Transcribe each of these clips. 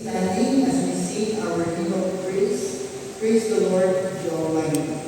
Standing as we sing our hymn of praise, praise the Lord, the Almighty.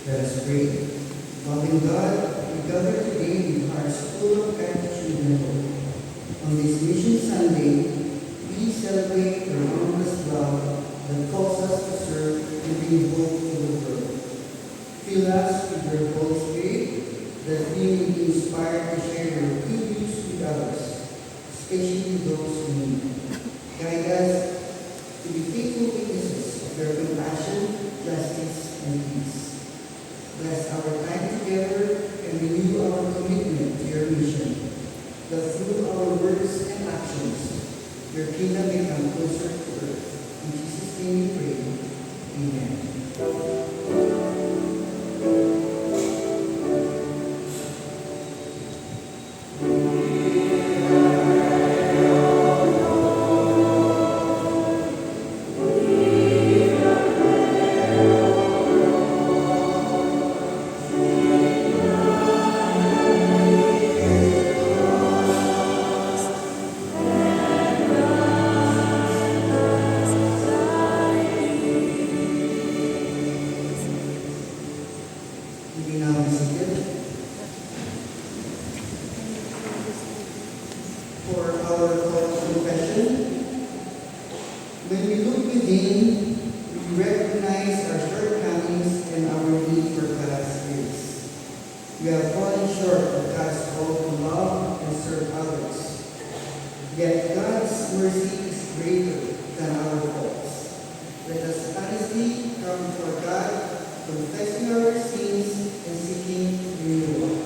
Let us pray. Loving God, we gather today with hearts full of gratitude and hope. On this Mission Sunday, we celebrate the boundless love that calls us to serve and bring hope to the world. Fill us with your Holy Spirit, that we may be inspired to share your good news with others, especially those who need. Guide us to be faithful witnesses of your compassion, justice, and peace. Bless our time together and renew our commitment to your mission, that through our words and actions, your kingdom may come closer to earth. In Jesus' name we pray. Amen. We now be seated for our call to confession. When we look within, we recognize our shortcomings and our need for God's grace. We have fallen short of God's call to love and serve others. Yet God's mercy is greater than our faults. Let us honestly come before God, confessing our sins and seeking renewal.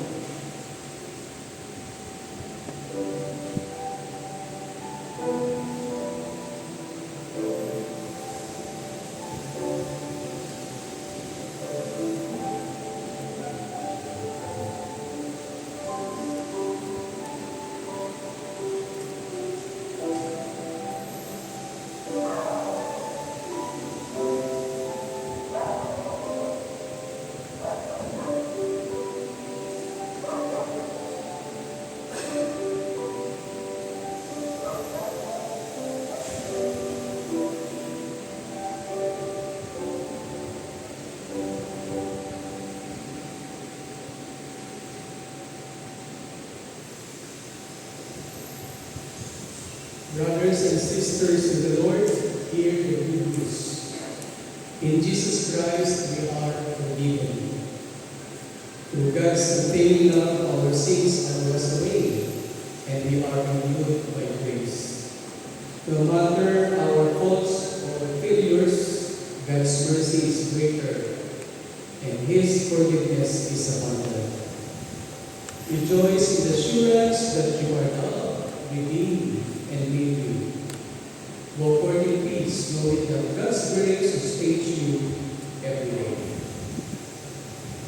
Brothers and sisters in the Lord, hear the good news. In Jesus Christ we are forgiven. Through God's unfailing love, our sins are washed away, and we are renewed by grace. No matter our faults or failures, God's mercy is greater, and His forgiveness is abundant. Rejoice in the assurance that you are loved, redeemed, and made new. Go forth in peace, knowing that God's grace sustains you every day.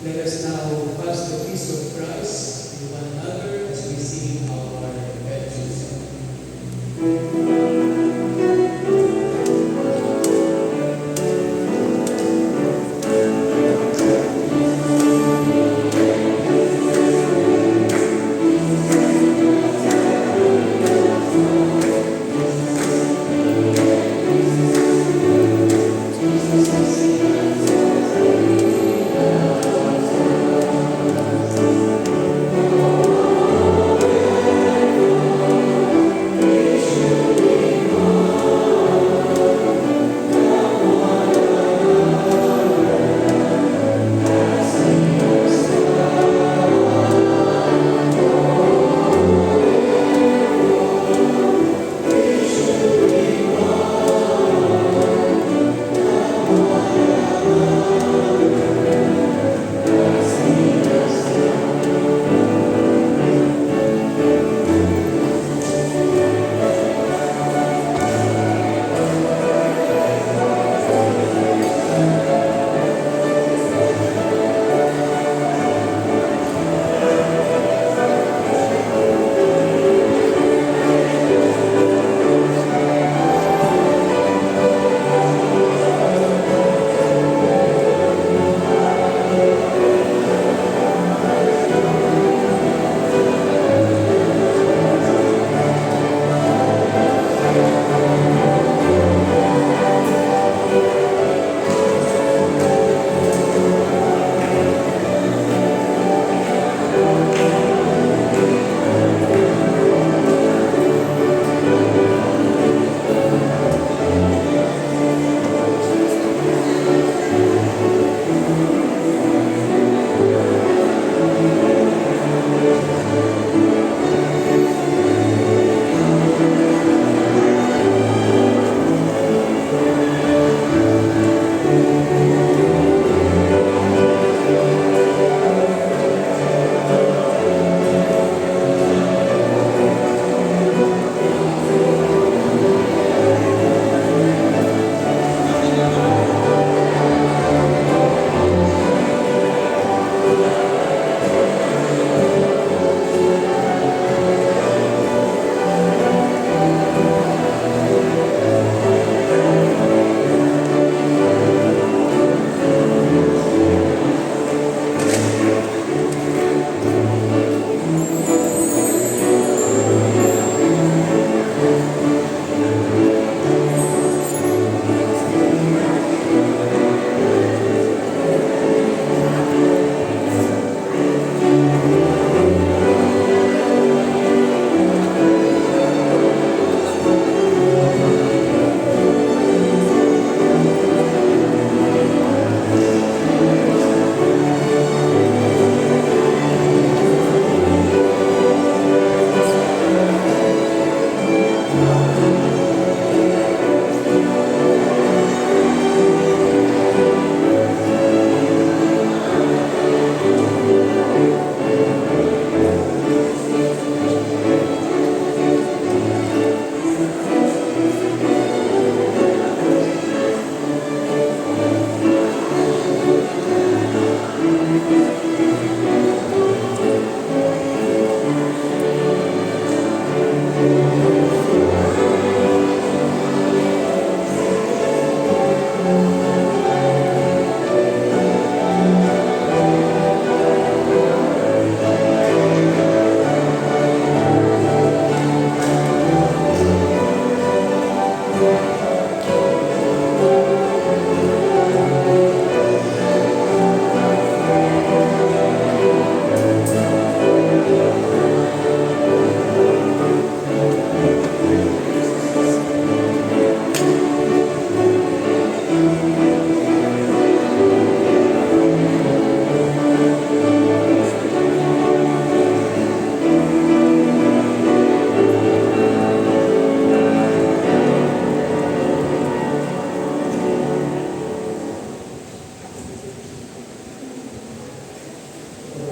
Let us now pass the peace of Christ to one another as we sing our benediction song.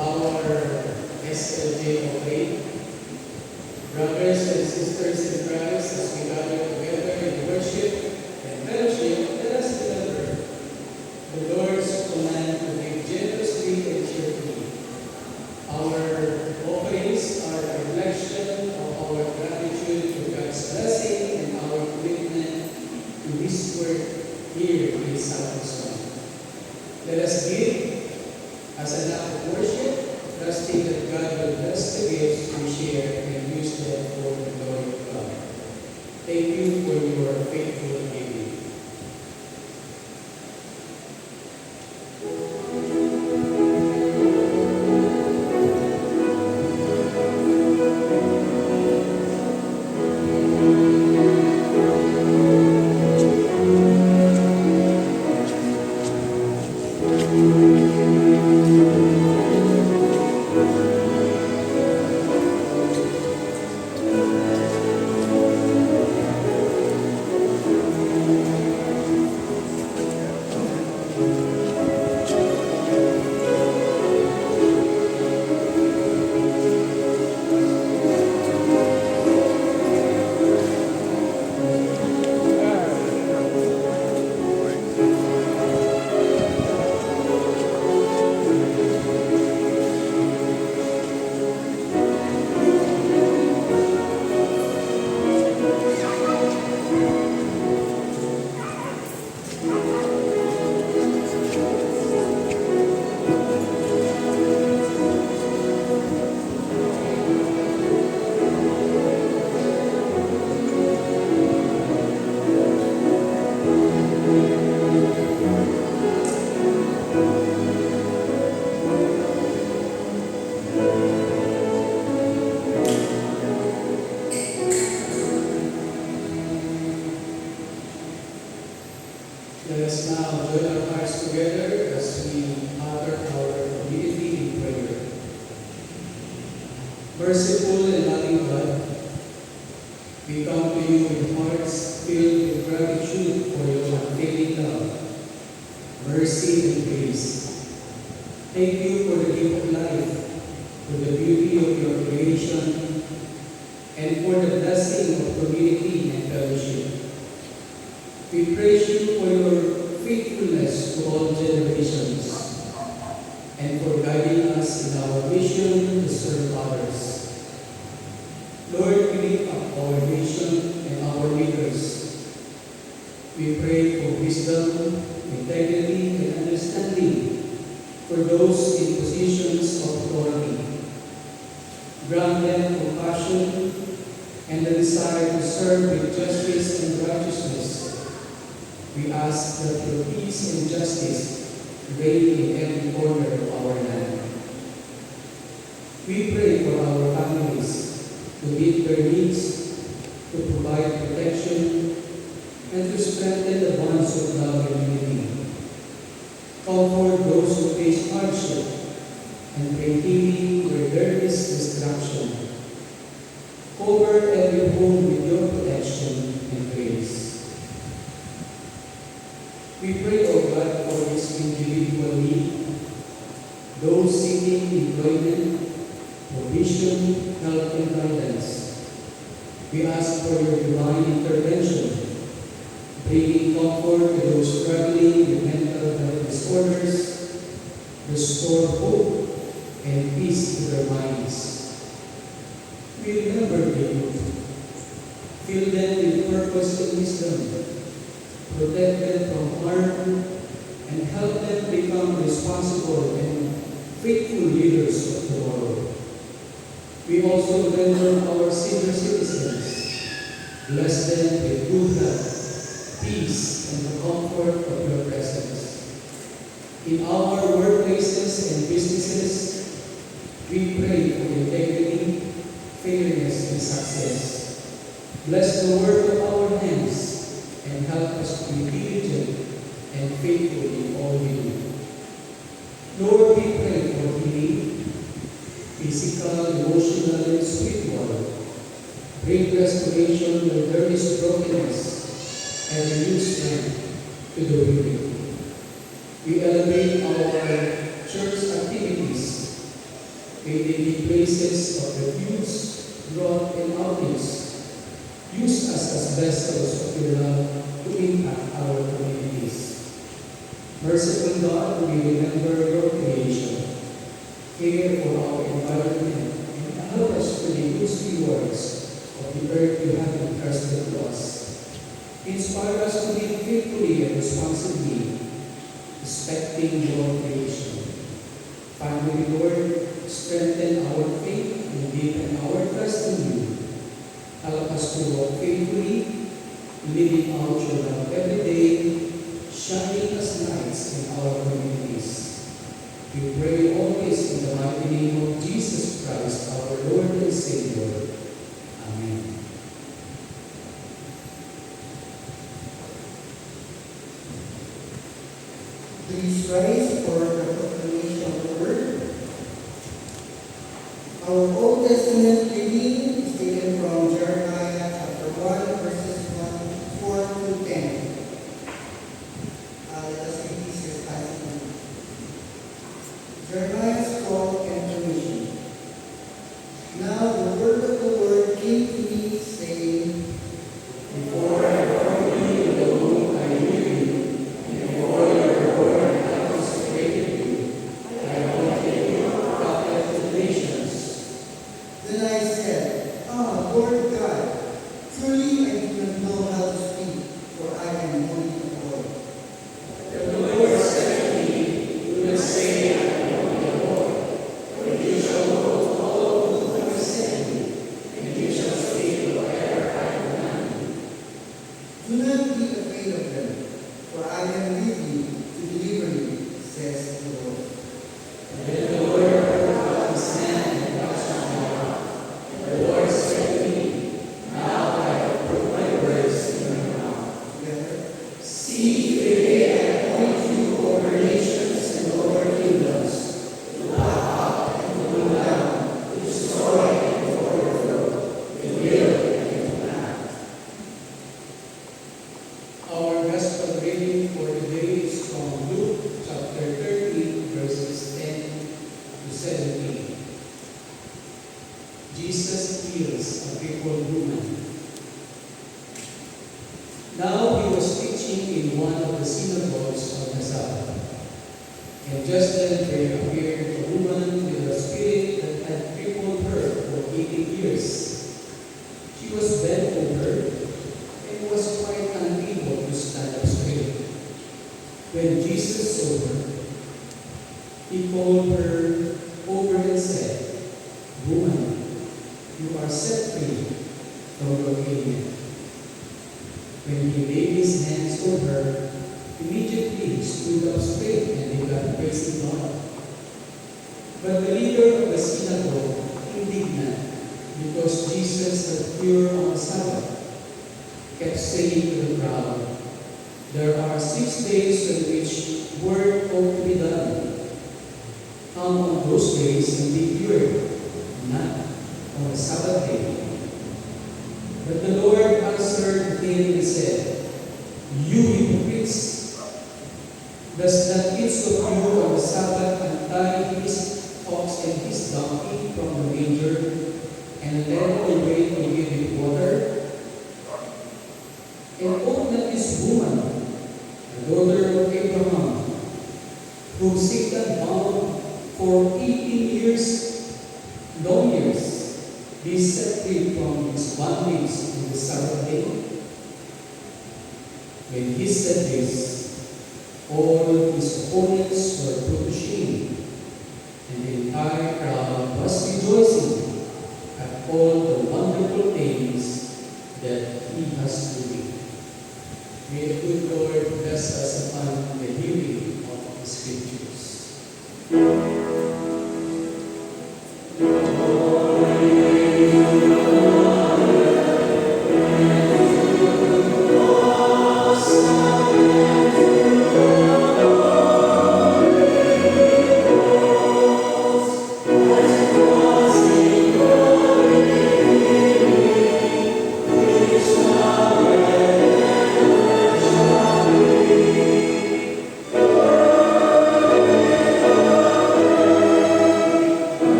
our SLJ brothers and sisters in Christ, as we gather together in worship and fellowship, let us remember the Lord's command to give generously and cheerfully. Our offerings are a reflection of our gratitude for God's blessing and our commitment to His work here in Salvation. Let us give as an act of worship, trusting that God will bless the gifts we share and use them for the glory of God. Thank you for your faithful giving. Let us now join our hearts together as we honor our community in prayer. Merciful and loving God, we come to you with hearts filled with gratitude for your unfailing love, mercy, and grace. Thank you for the gift of life, for the beauty of your creation, and for the blessing of community and fellowship. We praise you for your faithfulness to all generations and for guiding us in our mission to serve others. Lord, we lift up our nation and our leaders. We pray for wisdom, integrity, and understanding for those in positions of authority. Grant them compassion and the desire to serve with justice and righteousness. We ask that your peace and justice reign in every corner of our land. We pray for our families to meet their needs, to provide protection, and to strengthen the bonds of love and unity. Comfort those who face hardship and bring healing where there is destruction. Cover every home with your protection and grace. We pray, O God, for each individual need, those seeking employment, provision, help, and guidance. We ask for your divine intervention, bringing comfort to those struggling with mental health disorders, restore hope and peace to their minds. We remember the youth, fill them with purpose and wisdom, protect them from harm, and help them become responsible and faithful leaders of tomorrow. We also remember our senior citizens. Bless them with good health, peace, and the comfort of your presence. In our workplaces and businesses, we pray for integrity, fairness, and success. Bless the work of our hands and help us to be diligent and faithful in all we do. Lord, we pray for healing, physical, emotional, and spiritual. Bring restoration where there is brokenness and renew strength to the weary. We elevate our church activities May they be places of refuge, growth, and outreach. Use us as vessels of your love to impact our communities. Merciful God, we remember your creation. Care for our environment and help us to the good stewards of the earth you have entrusted to us. Inspire us to live faithfully and responsibly, respecting your creation. Finally, Lord, strengthen our faith and deepen our trust in you. Help us to walk faithfully, living out your love every day, shining as lights in our communities. We pray all this in the mighty name of Jesus Christ, our Lord and Savior. Amen. Please rise for the proclamation of the word. Our Old Testament reading is taken from Jeremiah chapter 1, verses 4 to 10. Let us read this passage. Jeremiah's call and commission. Now the word of the Lord came to me, saying, Before I formed you in the womb, I knew you, and before you were born, I consecrated you. I appointed you prophet to the nations. Then I said, Ah, Lord God, truly I do not know how to speak, for I am only a boy. The Lord said to me, do not say, I am only a boy, for you shall go to all whom I have sent you, and you shall speak whatever I command you. Do not be afraid of them, for I am with you to deliver you, says the Lord. And then the Lord put out his hand and touched my mouth. The Lord said to me, now I have put my words in your mouth. Together, See, today I appoint you over nations and over kingdoms, to pluck up and to pull down, to destroy and to overthrow, to build and to plant. Our gospel reading for today is from Luke chapter 13, verses 10 to 17. Jesus heals a crippled woman. Now he was teaching in one of the synagogues on the Sabbath. And just then there appeared a woman with a spirit that had crippled her for 18 years. She was bent over and was quite unable to stand up straight. When Jesus saw her, he called her over and said, Woman, you are set free from your ailment. When he laid his hands on her, immediately he stood up straight and began praising God. But the leader of the synagogue, indignant because Jesus had cured on the Sabbath, kept saying to the crowd, there are 6 days on which work ought to be done. Come on those days and be cured, not on the Sabbath day. But the Lord answered him and said, You hypocrites, does not each of you on the Sabbath untie his ox and his donkey from the manger and let the way to give it water? And ought not this woman, the daughter of Abraham, whom Satan bound for 18 years, long years, be set free from his bondage on the Sabbath day? When he said this, all his opponents were put to shame, and the entire crowd was rejoicing at all the wonderful things that he has doing. May the good Lord bless us upon the hearing of the Scriptures.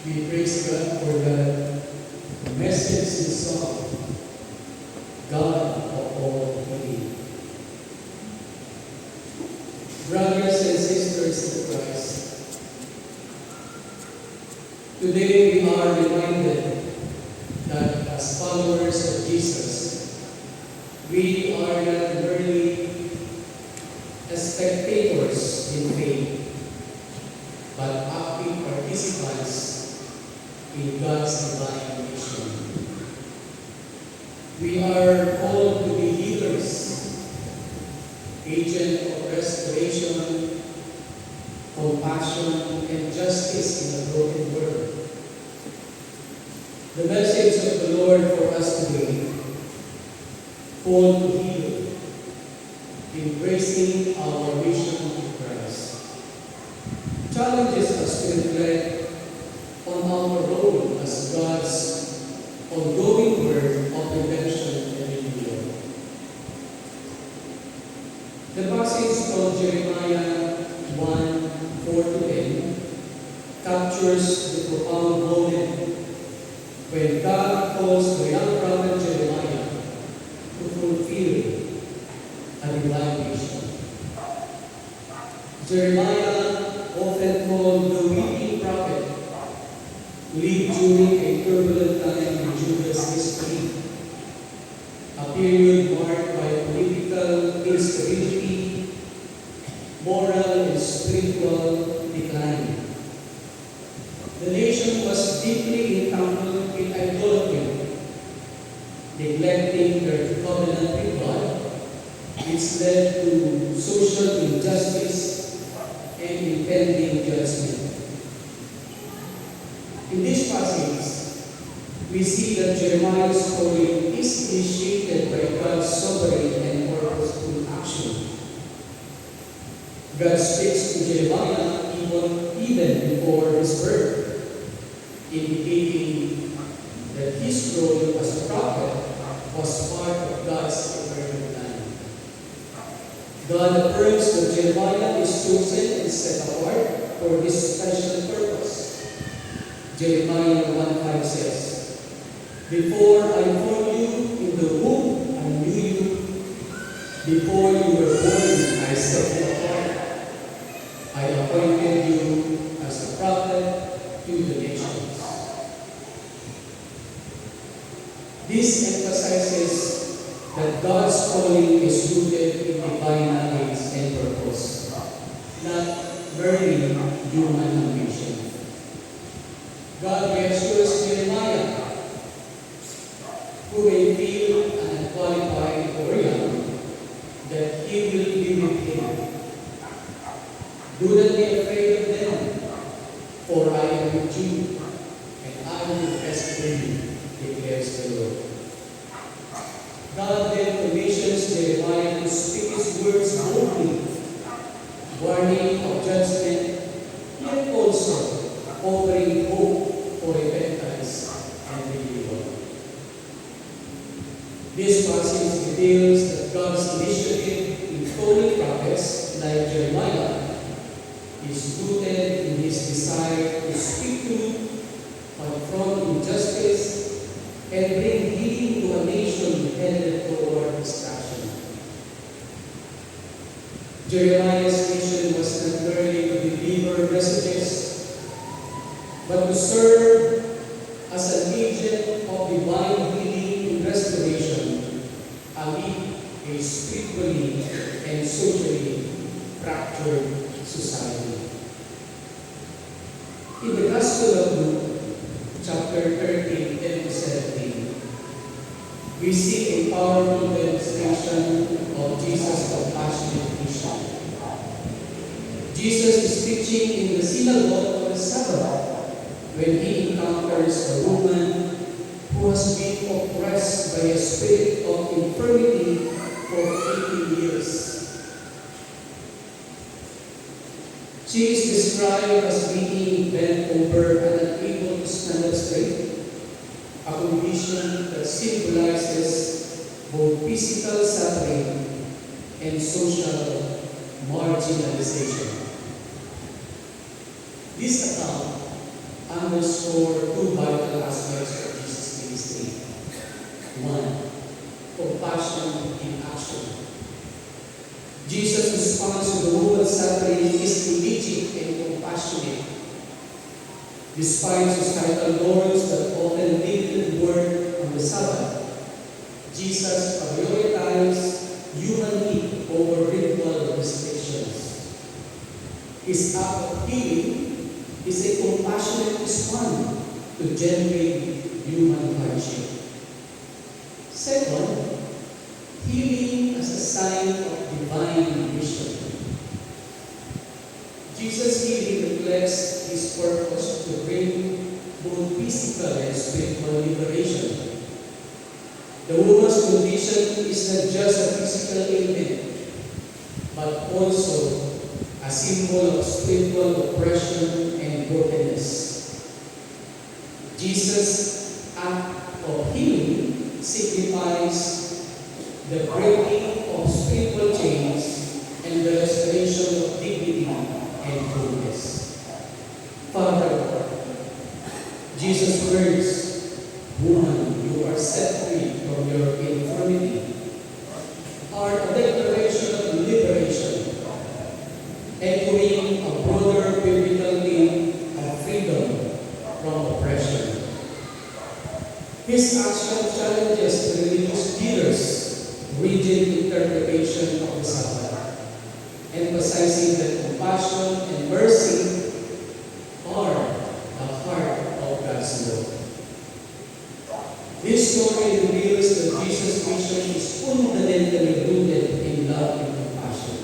We praise God for the message in song, God of all healing. Brothers and sisters in Christ, today we are reminded that as followers of Jesus, we are not merely spectators in faith, but active participants in God's divine mission. We are called to be healers, agent of restoration, compassion, and justice in a broken world. The message of the Lord for us today, called to heal, embracing our mission to Christ, challenges us to reflect on our role as God's ongoing work of redemption and renewal. The passage from Jeremiah 1:4-10 captures the profound moment when God calls the young prophet Jeremiah to fulfill a divine mission. Jeremiah, often called the weeping prophet, lived during a turbulent time in Judah's history, a period marked by political instability, moral and spiritual decline. The nation was deeply entangled in idolatry, neglecting their covenant with God, which led to social injustice and impending judgment. In this passage, we see that Jeremiah's story is initiated by God's sovereign and purposeful action. God speaks to Jeremiah even before his birth, indicating that his role as a prophet was part of God's eternal plan. God affirms that Jeremiah is chosen and set apart for this special purpose. Jeremiah 1:5 says, "Before I formed you in the womb, I knew you. Before you were born, I set you apart. I appointed you as a prophet to the nations." This emphasizes that God's calling is rooted in divine grace and purpose, not merely human ambition. God reassures Jeremiah, who may feel unqualified or young, that He will be with him. "Do not be afraid of them, for I am with you, and I will rescue you," declares the Lord. God then commissions Jeremiah to speak His words boldly, warning of judgment, yet also offering hope for repentance and renewal. This passage details that God's initiative in calling prophets like Jeremiah is rooted in His desire to speak truth, confront injustice, and bring healing to a nation headed toward destruction. Jeremiah's mission was not merely to deliver messages, but to serve as an agent of divine healing and restoration amid a spiritually and socially fractured society. In the Gospel of Luke, chapter 13, 10-17, we see a powerful demonstration of Jesus' compassionate mission. Jesus is preaching in the synagogue on the Sabbath when he encounters a woman who has been oppressed by a spirit of infirmity for 18 years. She is described as being bent over and unable to stand up straight, a condition that symbolizes both physical suffering and social marginalization. This account underscore two vital aspects of Jesus' ministry. One, compassion in action. Jesus' response to the woman's suffering is immediate and compassionate. Despite societal norms that often limited work on the Sabbath, Jesus prioritized human need over ritual restrictions. His act of healing is a compassionate response to genuine human hardship. Second, healing as a sign of divine mission. Jesus' healing reflects his purpose to bring both physical and spiritual liberation. The woman's condition is not just a physical ailment, but also a symbol of spiritual oppression and brokenness. Jesus' act of healing signifies the breaking of spiritual chains and the restoration of dignity and wholeness. Furthermore, Jesus' words, "Woman, you are set free from your infirmity," are a declaration of liberation, echoing a broader biblical theme of freedom from oppression. His action challenges religious leaders' rigid interpretation of the Sabbath, emphasizing that compassion and mercy are the heart of God's law. This story reveals that Jesus' mission is fundamentally rooted in love and compassion.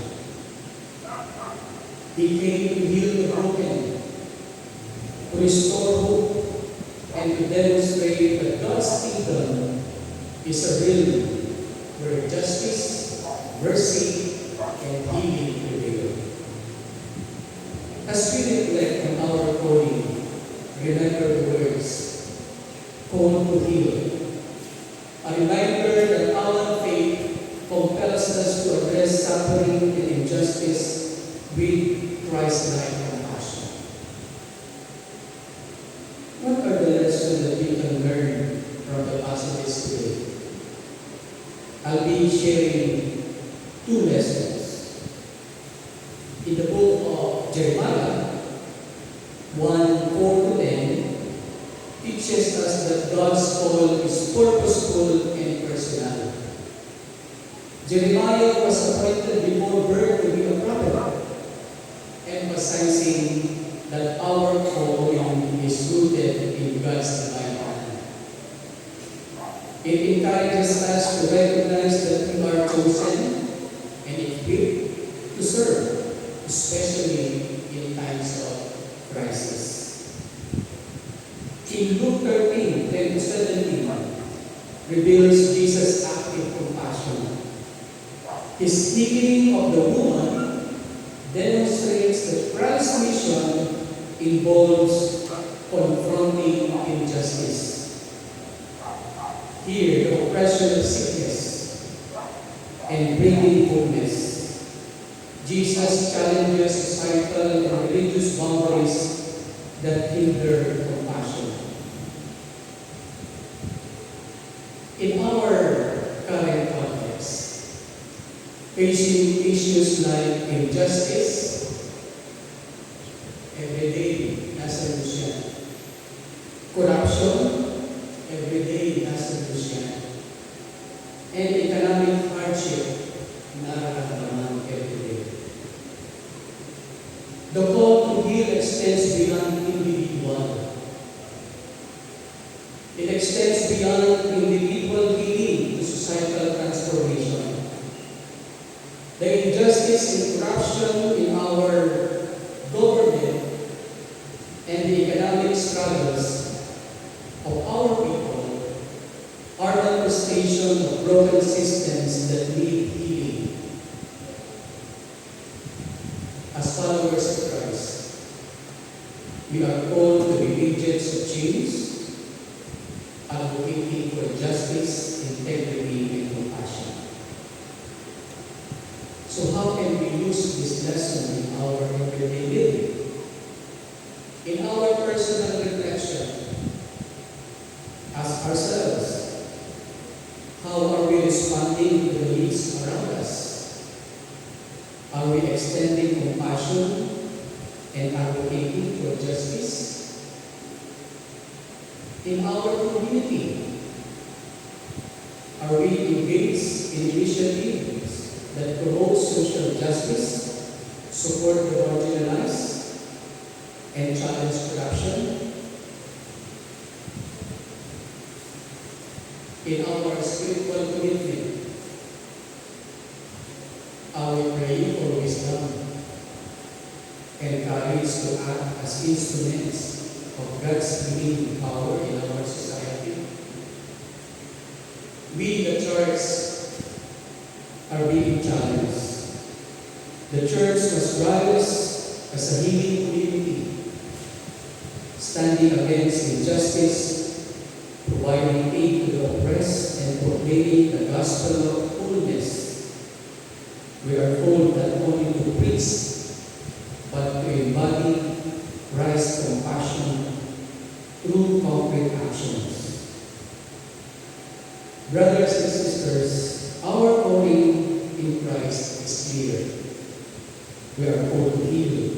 He came to heal the broken, to restore hope, and to demonstrate that God's kingdom is a realm where justice, mercy, and healing prevail. As we reflect on our calling, remember the words, "Call to heal." A reminder that our faith compels us to address suffering and injustice with Christ-like compassion. What are the lessons that we can learn from the passages today? I'll be sharing two lessons. In the book of Jeremiah, 1:4-10, teaches us that God's call is purposeful and personal. Jeremiah was appointed before birth to be a prophet, emphasizing that our calling is rooted in God's divine plan. It encourages us to recognize that we are chosen and equipped to serve, especially in times of crisis. In Luke 13:10-17, reveals Jesus' active compassion. His healing of the woman demonstrates that Christ's mission involves confronting injustice. Here, the oppression of sickness and bringing wholeness. Jesus challenges societal and religious boundaries that hinder compassion. In our current context, facing issues like injustice, everyday nasa news yan. Corruption, everyday nasa news yan. And economic hardship, nararamdaman everyday. The call to heal extends beyond individual. It extends beyond individual healing to societal transformation. The injustice and corruption in our government and the economic struggles of our people are manifestation of broken systems that need healing. As followers of Christ, we are called to be agents of change, advocating for justice, integrity, and compassion. So how can we use this lesson in our everyday living? In our personal reflection, ask ourselves, how are we responding to the needs around us? Are we extending compassion and advocating for justice? In our community, are we engaged in initiatives that promote social justice, support the marginalized, and challenge corruption? In our spiritual commitment, are we praying for wisdom and courage to act as instruments of God's healing power in our society? We, the church, are being challenged. The church must rise as a healing community, standing against injustice, providing aid to the oppressed, and proclaiming the gospel of wholeness. We are called not only to preach, but to embody Christ's compassion through concrete actions. Brothers and sisters, our calling in Christ is clear. We are called to heal,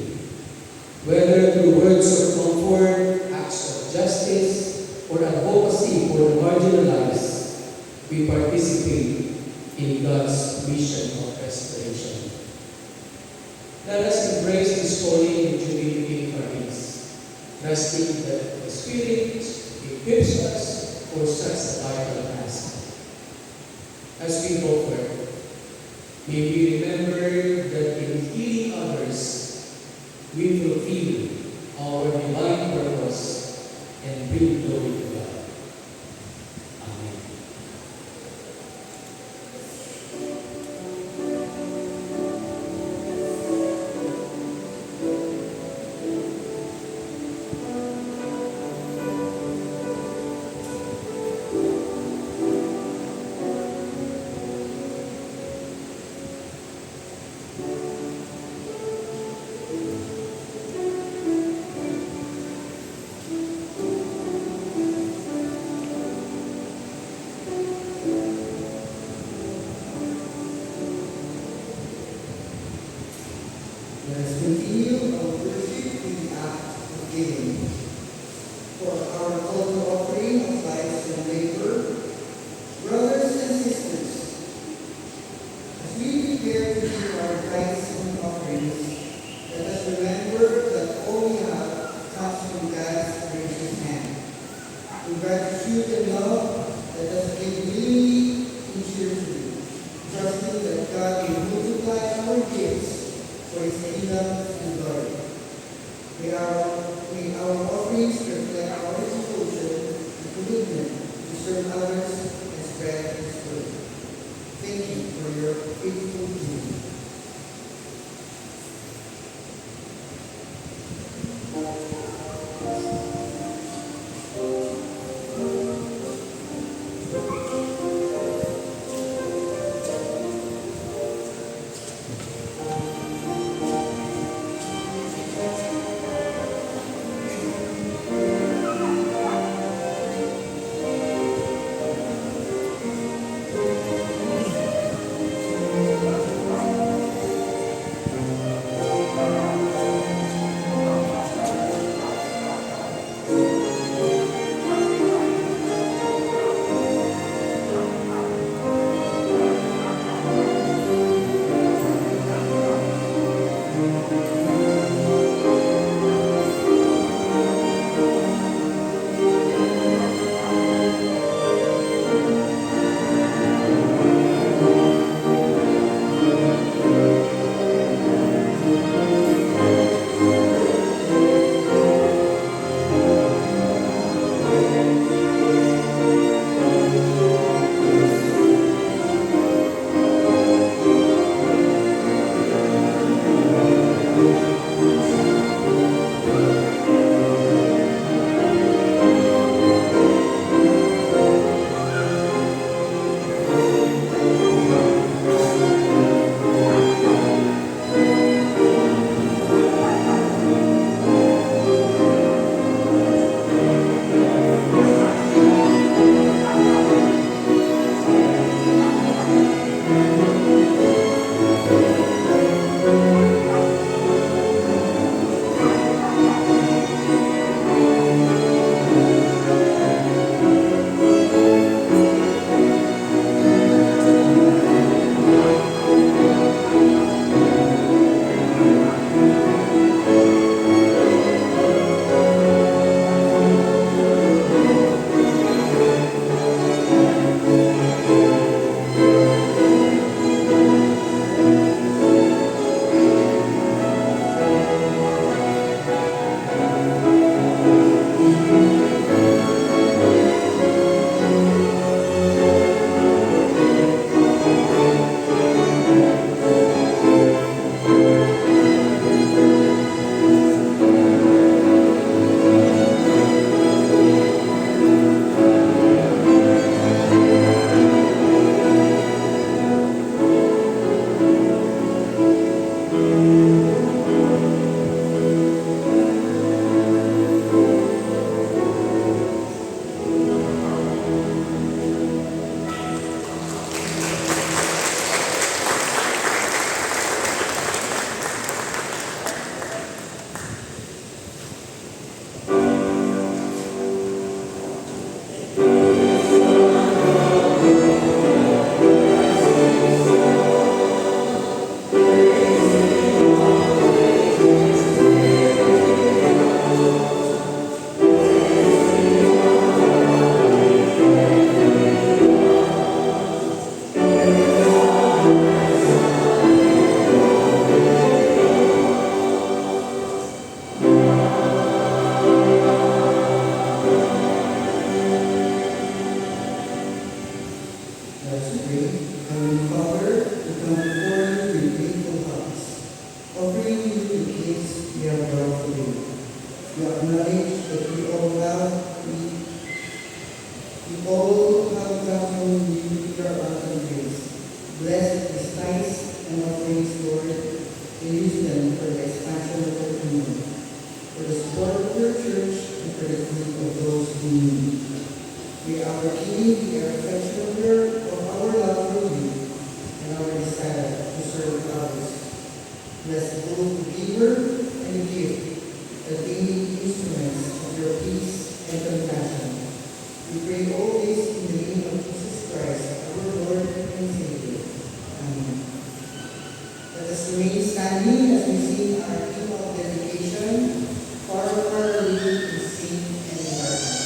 whether through words of comfort, acts of justice, or advocacy for the marginalized. We participate in God's mission of restoration. Let us embrace this calling with humility and courage, trusting that the Spirit equips us for such a vital task. As we go forward, may we remember that in healing others, we fulfill our divine purpose and bring glory to God. Amen. Let us continue our worship with the act of giving. For our total offering of lives and labor, brothers and sisters, as we prepare to give our tithes and offerings, let us remember that all we have comes from God's gracious hand. In gratitude and love, let us give willingly and cheerfully, trusting that God will multiply our gifts for His kingdom and glory. May our offerings reflect our devotion and commitment to serve others and spread His word. Thank you for your faithful giving. desperately of those who need. May our King be a reflection of our love for you and our desire to serve others. Bless both the giver and the gift, that they may be instruments of your peace and compassion. We pray all this in the name of Jesus Christ, our Lord and Savior. Amen. Let us remain standing as we sing our hymn of dedication, Far, far away to sing and darkness.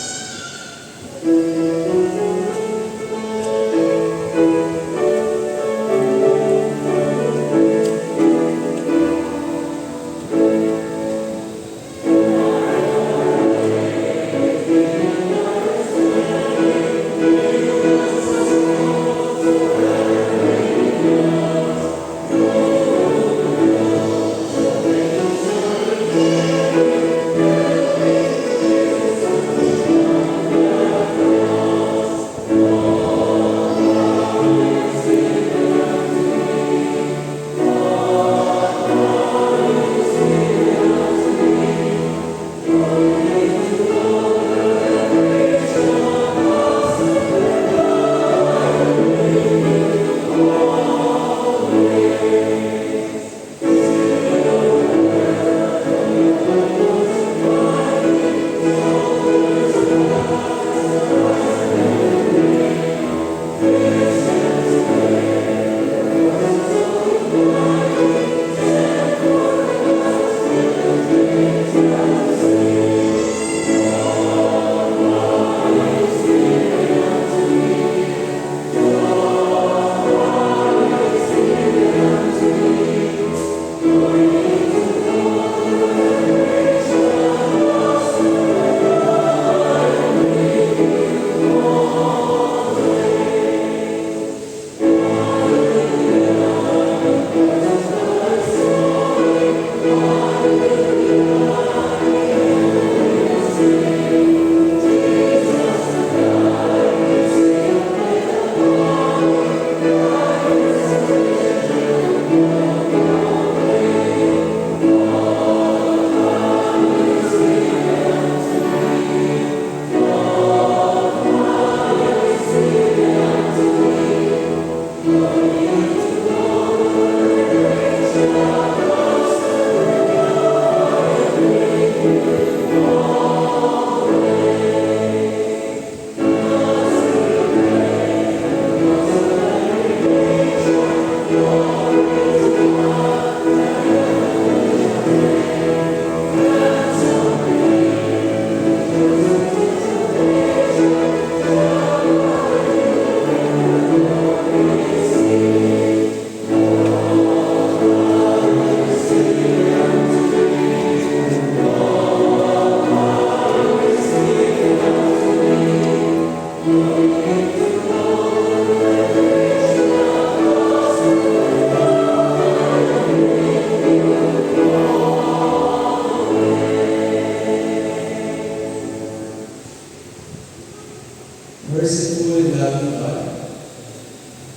Merciful and loving God,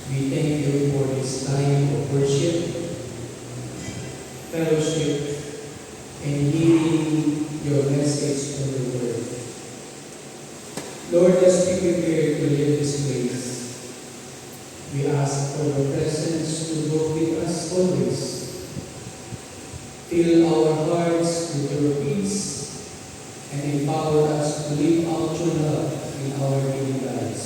we thank you for this time of worship, fellowship, and hearing your message from the Word. Lord, as we prepare to live this place, we ask for your presence to go with us always. Fill our hearts with your peace and empower us to live out your love in our daily lives.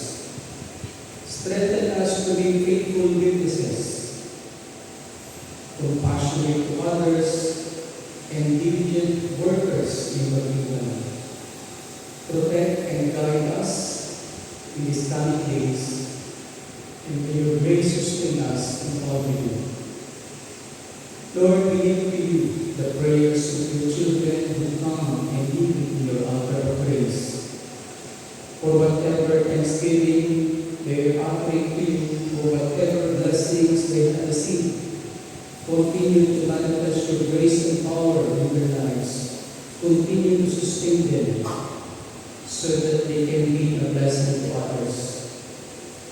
Strengthen us to be faithful witnesses, compassionate to others, and diligent workers in the kingdom. Protect and guide us in these coming days, and may your grace sustain us in all we do. Lord, we give to you the prayers of your children who come and live in your altar of praise. For whatever thanksgiving they are offering to you, for whatever blessings they have received, continue to manifest your grace and power in their lives. Continue to sustain them so that they can be a blessing to others.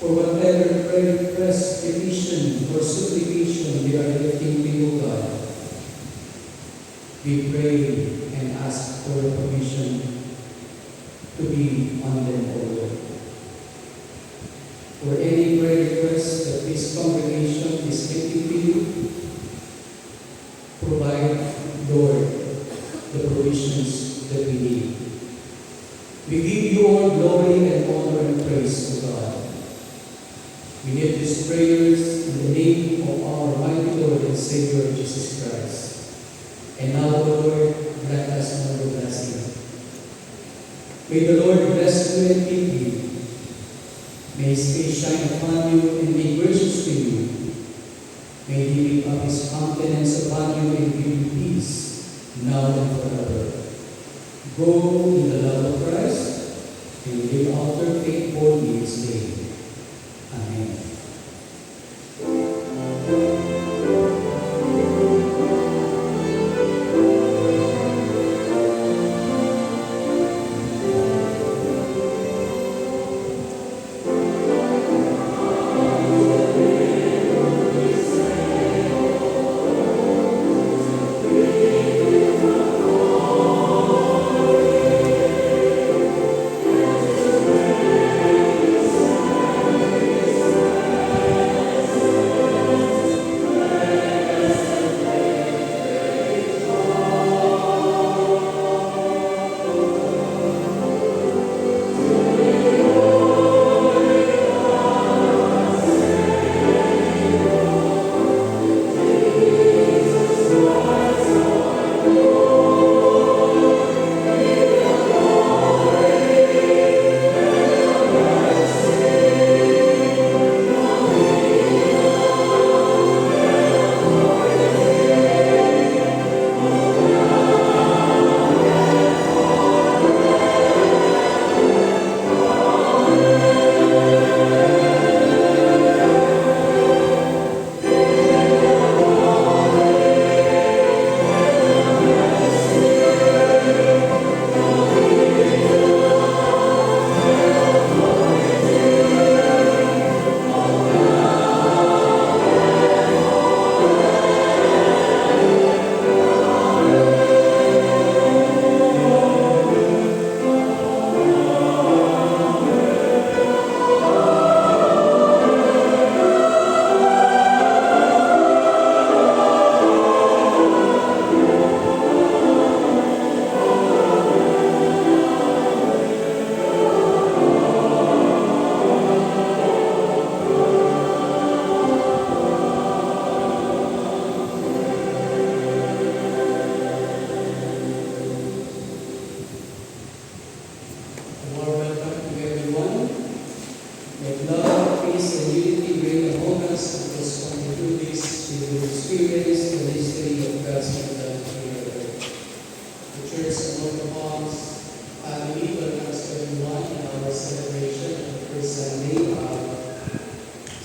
For whatever prayer request, petition, or supplication they are lifting to you, God, we pray and ask for your permission. be on them, O Lord. For any prayer request that this congregation is lifting to you, provide, Lord, the provisions that we need. We give you all glory and honor and praise, O God. We need these prayers in the name of our mighty Lord and Savior Jesus Christ. And now, O Lord, grant us more blessing. May the Lord bless you and keep you. May His face shine upon you and be gracious to you. May He lift up His countenance upon you and give you peace, now and forever. Go in the love of Christ and live out your faith boldly His name. Amen.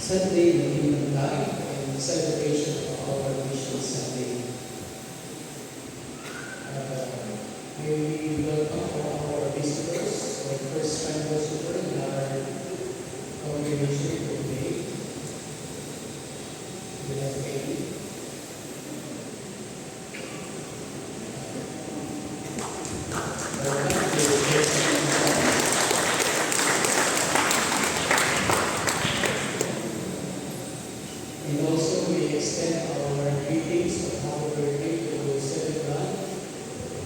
Sunday, the Kingdom Life, and the celebration of our Mission Sunday. May we welcome all our visitors, our first-time worshipers in our congregation for today. We have Katie. Welcome to the church. And also we extend our greetings of happy birthday to Celebrant.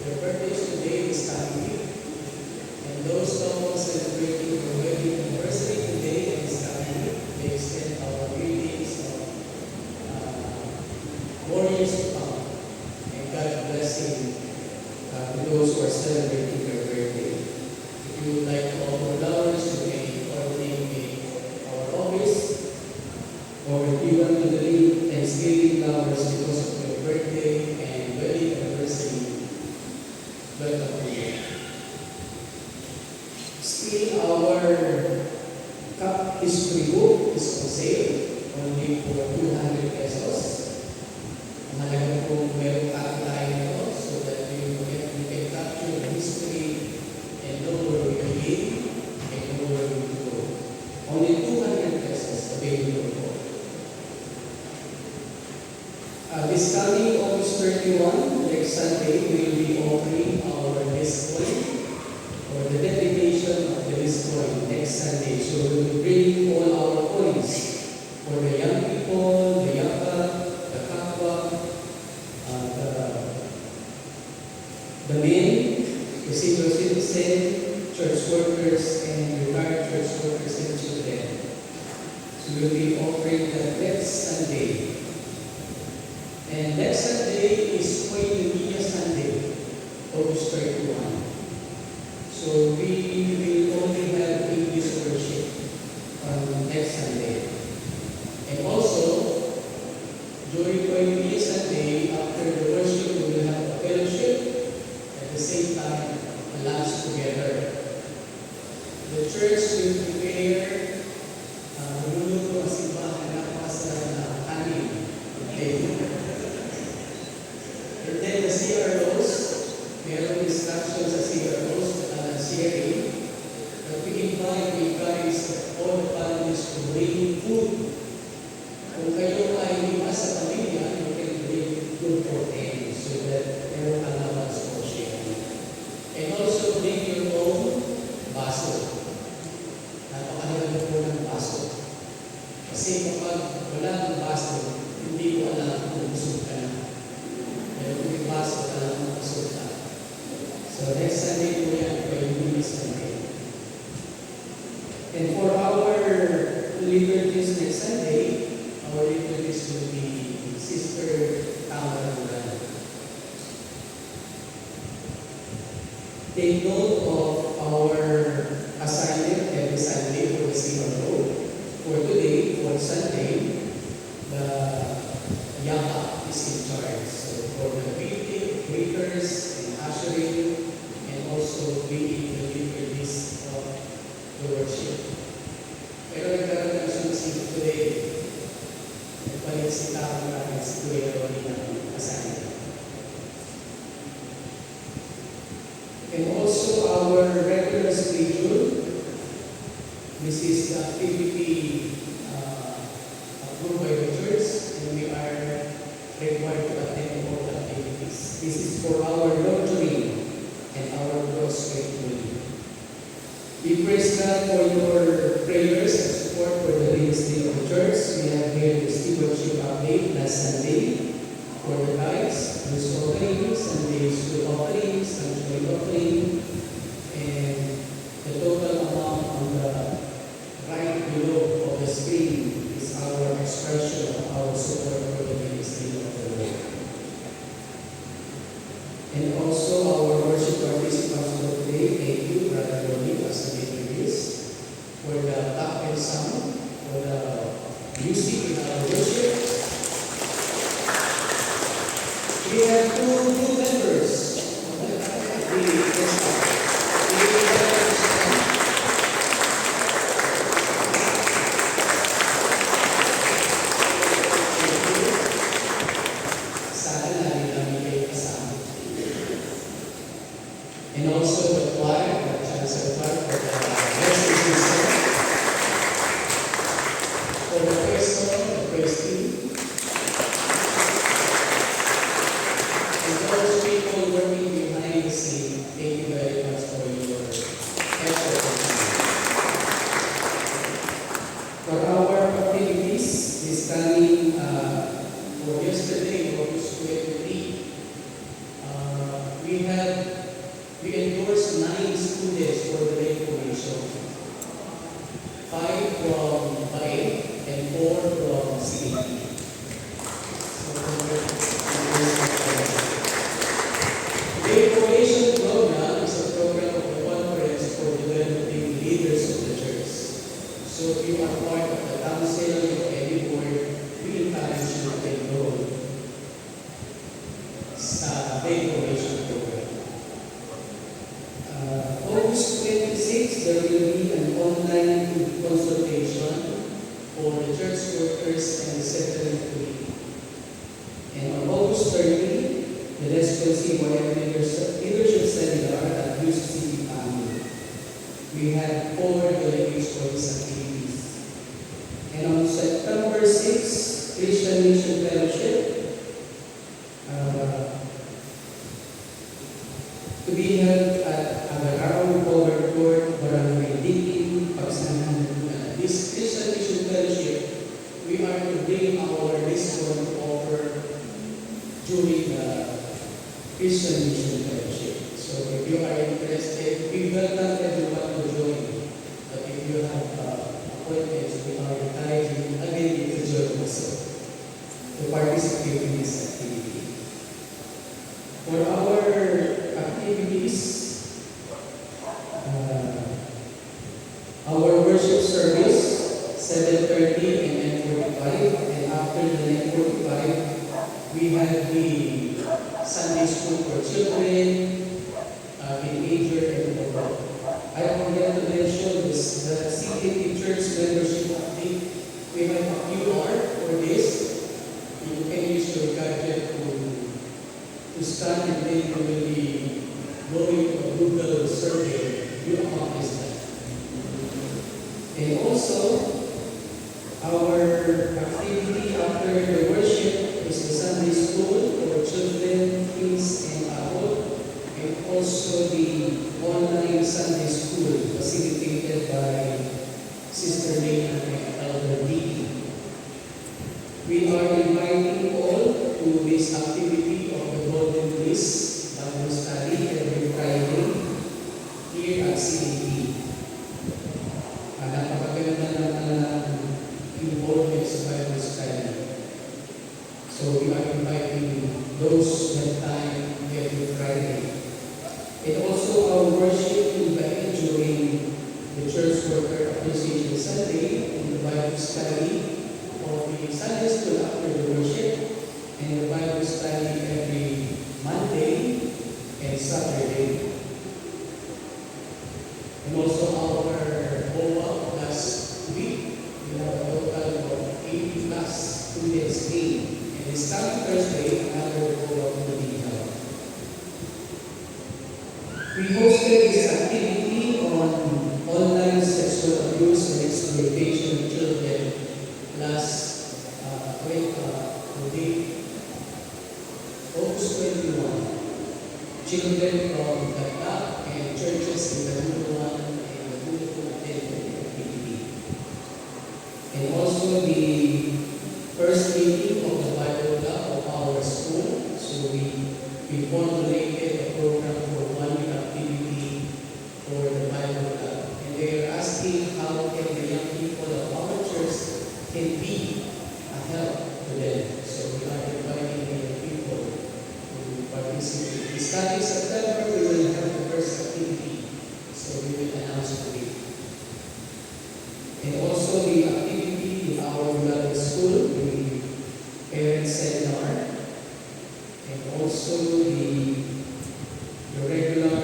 Their birthdays today is coming. And those couples celebrating their wedding anniversary today and is coming. We extend our greetings of more years to come. And God's blessing to those who are celebrating their birthday. If you would like to offer flowers, you may coordinate with our office. Or if you want to delete Thanksgiving flowers because of your birthday and wedding anniversary, welcome to you. Still, our cup history book is on sale, only for 200 pesos. Ang halaga po meron tayo nito so that you can capture the history and know where we begin and know where we go. Only 200 pesos available po. This coming August 31, next Sunday, we will be offering our display for the dedication workers and retired church workers and children. So we'll be offering that next Sunday. And next Sunday is Koinonia Sunday, August 31. So we will only have English worship on next Sunday. And also, during Koinonia Sunday, after the worship, we will have a fellowship. At the same time, a lunch together. The church will prepare luluto ang simbahan na sa kanin. And then the CROs, mayroong instructions sa CROs sharing. But we encourage all the families to bring food. Kung kayo ay lima sa pamilya, you can bring food for them so that mayroong allowance for sharing. And also bring your own baso. Napakahalaga po ng baso. Kasi kapag wala ng baso, hindi mo alam kung busog ka na. Pero kung may baso, alam mo busog ka. So next Sunday po yan, Koinonia Sunday. And for our liturgies next Sunday, our liturgies will be Sister Tamara Duran. Take note of our assignment every Sunday for the CRO. For today, for Sunday, the Yapa is in charge. So for the greeters and ushering, and also being the liturgies of the worship. Pero nagkaroon ng sunsig today. Nagpalit si Tamara at si Kuya Ronnie ng assignment. And also our regular schedule. This is the activity approved by the church, and we are required to attend all activities. This is for our nurturing and our growth spiritually. We praise God for your prayers and support for the ministry of the church. We have here the stewardship update last Sunday for the tithes, the offerings, Sunday school offerings, sanctuary offering, and the total amount on the right below of the screen is our expression of our support for the ministry of the Lord. And also our worship participants for today, thank you, Brother Ronnie, as the introduced, for the top and sound, for the music in our worship. We have two new members. And also the choir, the chancel choir for the blessing system. For the praise song, the praise team. And those people working behind the scene, thank you very much for your effort. For our activities, this coming for yesterday, August 23, we endorsed 9 students for the late commission. 5 from Bae and 4 from CDP. The Information Program is a program of the conference for developing leaders of the church. So if you are part of the council or any board, we encourage you to enroll sa Information Program. August 26, there will be an online consultation for the church workers and the settlement committee. And on August 30, the responsive leadership seminar at UCC Family. We have 4 delegates for these activities. And on September 6, Christian Mission Fellowship, to be held at Agarao Covered Court, Barangay Dikin, Pagsangan. This Christian Mission Fellowship, we are to bring our discount to offer during the Christian Mission Fellowship. So if you are interested, we welcome everyone to 9:45, and after the 9:45, we had the Sunday school for children, teenager, and above. I forgot to mention this, the CKT Church membership update. We have a QR for this. You can use your gadget to scan, and then you will be going to a Google survey. You accomplish that. And also, our activity after the worship is the Sunday school for children, teens, and adults, and also the online Sunday school facilitated by Sister Lena and Elder Dee. We are inviting all to this activity of the Golden Bliss Bible Study every Friday here at CDP. Napakaganda naman ng involvement sa Bible study. So we are inviting those that time every Friday. And also our worship will be during the Church Worker Appreciation Sunday and the Bible study of the Sunday school after the worship, and the Bible study every Monday and Saturday. And also our follow-up last week, we have a total of 80 plus students came. And this coming Thursday, another follow-up will be held. We hosted this activity on online sexual abuse and exploitation of children last August 21. Children from Tatak and churches in Laguna and Laguna attended the activity. And also the first meeting of the Bible Club of our school. So we formulated a program for 1 week activity for the Bible Club. And they are asking how can the young people of our church can be a help to them. So we are inviting the young people to participate. Starting September, we will have the first activity. So we will announce today. And also the activity in our beloved school, the parent seminar, and also the regular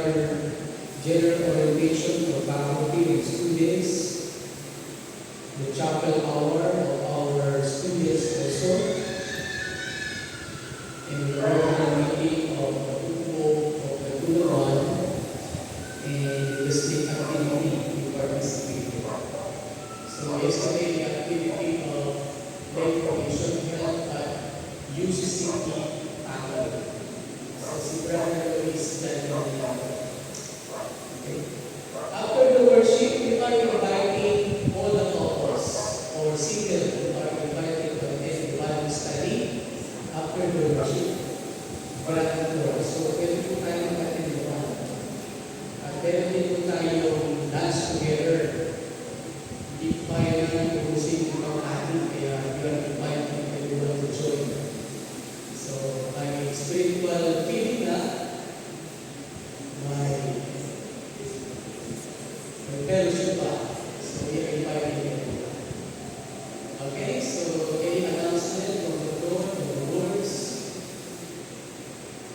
general orientation for faculty and students, the chapel hour of our students also, and the regular meeting of the Upo of the Tuluan, and the state activity we participated. So yesterday the activity of dedication held at UCCT so si Brother Luis okay. After the worship, we are inviting all the couples or single who are invited to attend the Bible study after the worship. So pwede po tayo mag-attend the one. At pwede po tayo dance together. Hindi pa yan ang iusin ng mga ating, kaya we are inviting everyone to join. So, my spiritual feeling na my fellowship pa. So, we are inviting everyone. Okay, so any announcement from the floor, from the words?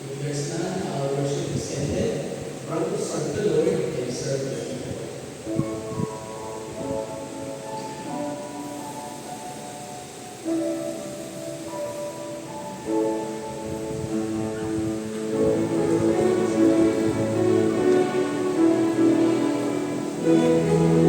If there's none, our worship is ended. Run to serve the Lord and serve the people. Thank you.